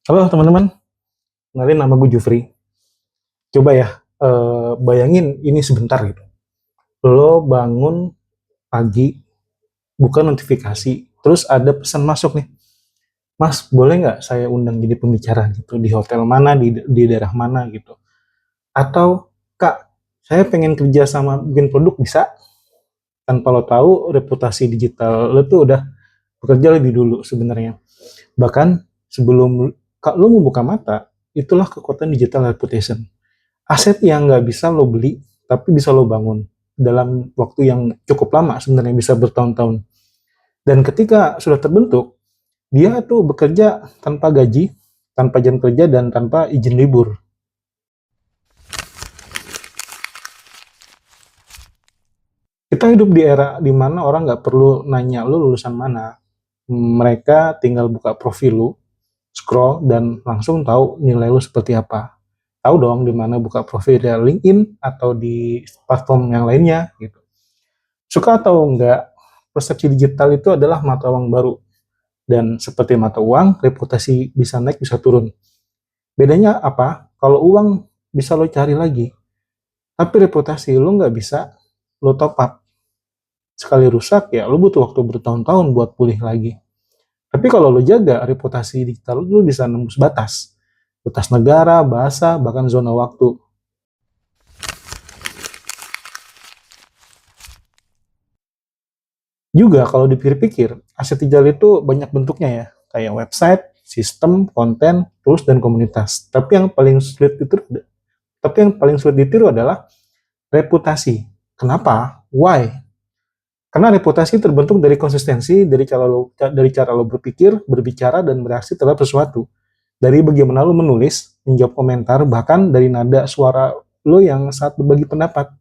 Halo teman-teman, kenalin nama gue Jufri. Coba ya, bayangin ini sebentar gitu. Lo bangun pagi, buka notifikasi, terus ada pesan masuk nih. Mas, boleh nggak saya undang jadi pembicara gitu di hotel mana, di daerah mana gitu. Atau, Kak, saya pengen kerja sama bikin produk bisa? Tanpa lo tahu, reputasi digital lo tuh udah bekerja lebih dulu sebenarnya. Bahkan sebelum Kak lo membuka mata, itulah kekuatan digital reputation. Aset yang nggak bisa lo beli, tapi bisa lo bangun dalam waktu yang cukup lama sebenarnya, bisa bertahun-tahun. Dan ketika sudah terbentuk, dia tuh bekerja tanpa gaji, tanpa jam kerja, dan tanpa izin libur. Kita hidup di era di mana orang nggak perlu nanya lo lulusan mana. Mereka tinggal buka profil lo, scroll, dan langsung tahu nilai lo seperti apa. Tahu dong di mana buka profil di LinkedIn atau di platform yang lainnya gitu. Suka atau enggak, persepsi digital itu adalah mata uang baru. Dan seperti mata uang, reputasi bisa naik, bisa turun. Bedanya apa? Kalau uang bisa lo cari lagi, tapi reputasi lo nggak bisa lo top up. Sekali rusak ya lo butuh waktu bertahun-tahun buat pulih lagi. Tapi kalau lo jaga reputasi digital, lo bisa nembus batas. Batas negara, bahasa, bahkan zona waktu. Juga kalau dipikir-pikir, aset digital itu banyak bentuknya ya, kayak website, sistem, konten, tools, dan komunitas. Tapi yang paling sulit ditiru adalah reputasi. Kenapa? Why? Karena reputasi terbentuk dari konsistensi, dari cara lo berpikir, berbicara, dan bereaksi terhadap sesuatu. Dari bagaimana lo menulis, menjawab komentar, bahkan dari nada suara lo yang saat berbagi pendapat.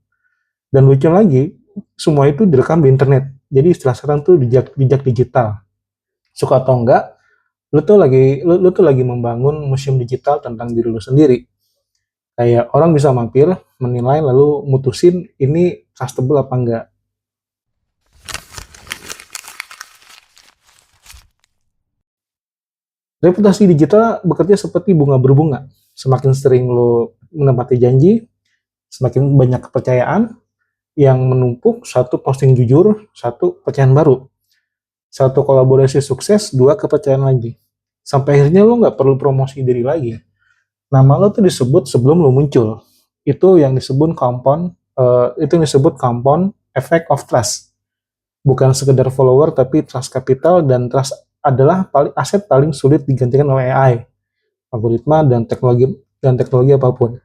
Dan lucu lagi, semua itu direkam di internet. Jadi istilah sekarang tuh jejak digital. Suka atau enggak, lu tuh lagi membangun museum digital tentang diri lu sendiri. Kayak orang bisa mampir, menilai, lalu mutusin ini trustable apa enggak. Reputasi digital bekerja seperti bunga berbunga. Semakin sering lo menepati janji, semakin banyak kepercayaan yang menumpuk. Satu posting jujur, satu kepercayaan baru. Satu kolaborasi sukses, dua kepercayaan lagi. Sampai akhirnya lo nggak perlu promosi diri lagi. Nama lo tuh disebut sebelum lo muncul. Itu yang disebut compound effect of trust. Bukan sekedar follower, tapi trust capital. Dan trust adalah aset paling sulit digantikan oleh AI, algoritma, dan teknologi apapun.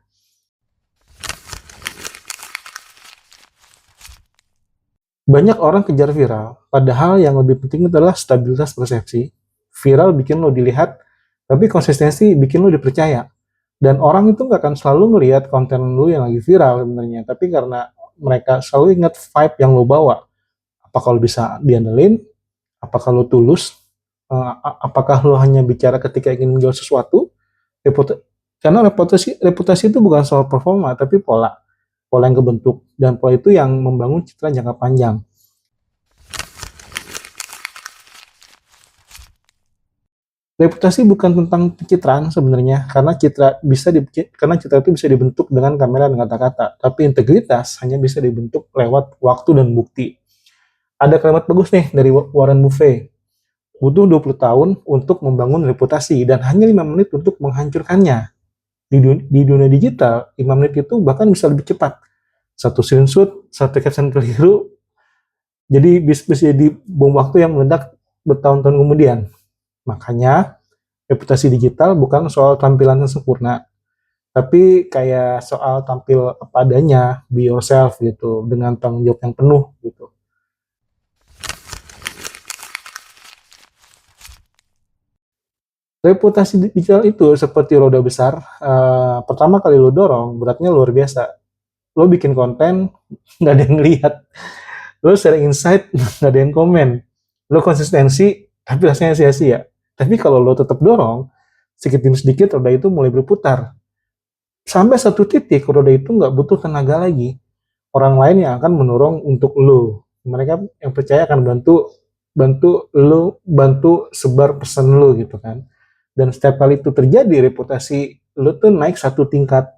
Banyak orang kejar viral, padahal yang lebih penting adalah stabilitas persepsi. Viral bikin lo dilihat, tapi konsistensi bikin lo dipercaya. Dan orang itu nggak akan selalu ngelihat konten lo yang lagi viral sebenarnya, tapi karena mereka selalu ingat vibe yang lo bawa. Apakah lo bisa diandelin? Apakah lo tulus? Apakah lo hanya bicara ketika ingin menjual sesuatu? Karena reputasi itu bukan soal performa, tapi pola. Pola yang kebentuk, dan pola itu yang membangun citra jangka panjang. Reputasi bukan tentang pencitraan sebenarnya, karena citra itu bisa dibentuk dengan kamera dan kata-kata, tapi integritas hanya bisa dibentuk lewat waktu dan bukti. Ada kalimat bagus nih dari Warren Buffett, butuh 20 tahun untuk membangun reputasi dan hanya 5 menit untuk menghancurkannya. Di dunia digital, 5 menit itu bahkan bisa lebih cepat. Satu screenshot, satu caption keliru, jadi bisa jadi bom waktu yang meledak bertahun-tahun kemudian. Makanya, reputasi digital bukan soal tampilan yang sempurna, tapi kayak soal tampil apa adanya, be yourself gitu, dengan tanggung jawab yang penuh gitu. Reputasi digital itu seperti roda besar. Pertama kali lo dorong, beratnya luar biasa. Lo bikin konten, nggak ada yang lihat. Lo sharing insight, nggak ada yang komen. Lo konsistensi, tapi rasanya sia-sia. Tapi kalau lo tetap dorong, sedikit demi sedikit roda itu mulai berputar. Sampai satu titik, roda itu nggak butuh tenaga lagi. Orang lain yang akan mendorong untuk lo. Mereka yang percaya akan bantu bantu lo, bantu sebar pesan lo gitu kan. Dan setiap kali itu terjadi, reputasi lo tuh naik satu tingkat.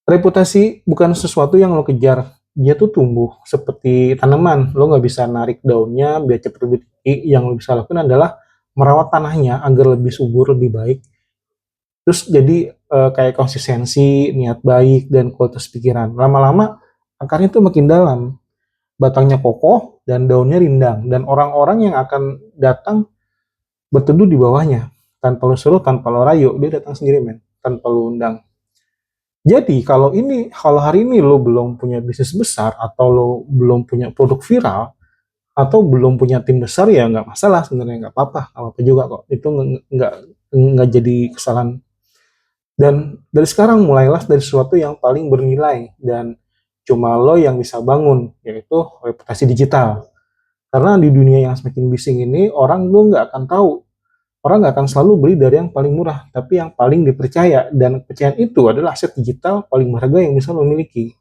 Reputasi bukan sesuatu yang lo kejar, dia tuh tumbuh seperti tanaman. Lo nggak bisa narik daunnya biar cepet lebih tinggi. Yang lo bisa lakukan adalah merawat tanahnya agar lebih subur, lebih baik. Terus jadi kayak konsistensi, niat baik, dan kualitas pikiran. Lama-lama akarnya tuh makin dalam, batangnya kokoh, dan daunnya rindang. Dan orang-orang yang akan datang berteduh di bawahnya. Tanpa lo suruh, tanpa lo rayu, dia datang sendiri, men. Tanpa lo undang. Jadi kalau hari ini lo belum punya bisnis besar, atau lo belum punya produk viral, atau belum punya tim besar, ya nggak masalah sebenarnya, nggak apa-apa, nggak apa-apa juga kok. Itu nggak jadi kesalahan. Dan dari sekarang mulailah dari sesuatu yang paling bernilai dan cuma lo yang bisa bangun, yaitu reputasi digital. Karena di dunia yang semakin bising ini, orang lo nggak akan tahu. Orang nggak akan selalu beli dari yang paling murah, tapi yang paling dipercaya. Dan kepercayaan itu adalah aset digital paling berharga yang bisa lo miliki.